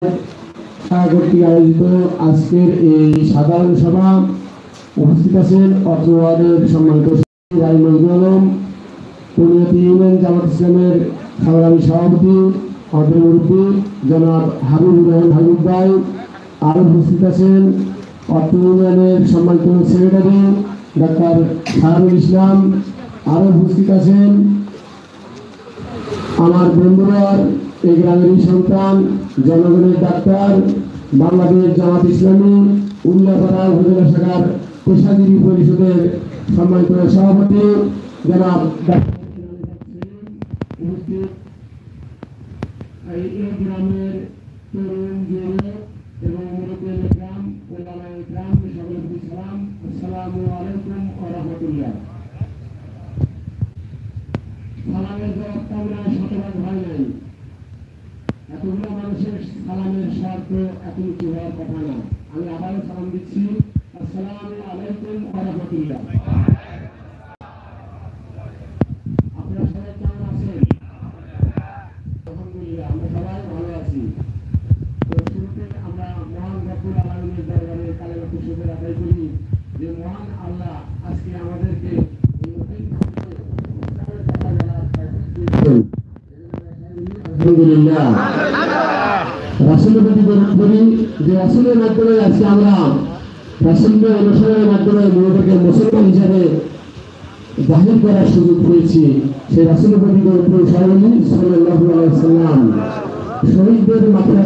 কর্তৃক আয়োজিত আজকের এই সাধারণ সভা উপস্থিত আছেন অত্র ওয়ার্ডের সম্মানিত রায় নজরুল আলম, পূর্ণিয়াতি ইউনিয়ন জামাত ইসলামের সংগ্রামী সভাপতি আমাদের মুরব্বী জনাব হাবিবুর রহমান হাবিব ভাই। আরও উপস্থিত আছেন অত্র ইউনিয়নের সম্মানিত সেক্রেটারি ডাক্তার সাহারুল ইসলাম। আরও উপস্থিত আছেন আমার বন্ধুরা, এই গ্রামের সন্তান, জনগণের ডাক্তার, বাংলাদেশ জামাত ইসলামী উল্লাপাড়া উপজেলা শাখার পেশাজীবী পরিষদের সম্মানিত সভাপতি জনাব এই গ্রামের তরুণ যুবক এবং মুরব্বীদের গ্রাম ওলামায়ে গ্রাম সকলকে সালাম। আসসালামু আলাইকুম ওয়া রাহমাতুল্লাহ। সালামের জবাব আমরা শতভাগ হয় নাই। এতগুলো মানুষের সালামের শর্ত এত কিছু হওয়ার কথা না। আমি আবারও সালাম দিচ্ছি, আসসালামু আলাইকুম ওয়া রাহমাতুল্লাহ। আপনারা সবাই কেমন আছেন? আলহামদুলিল্লাহ, আমরা সবাই ভালো আছি। তো শুরুতে আমরা মহান রব্বুল আলামিনের দরবারে কালেমাতু শুকর আদায় করি যে মহান আল্লাহ আজকে আমাদেরকে আলহামদুলিল্লাহ রাসূলের প্রতি দরুদ পড়ি যে রাসূলের মাধ্যমে আজকে আমরা রাসূলের অনুসরণের মাধ্যমে নিজেদেরকে মুসলমান হিসাবে জাহির করার সুযোগ পেয়েছি। সেই রাসূলের প্রতি দরুদ পড়ি সাল্লাল্লাহু আলাইহি ওয়াসাল্লাম। শহীদদের মাথায়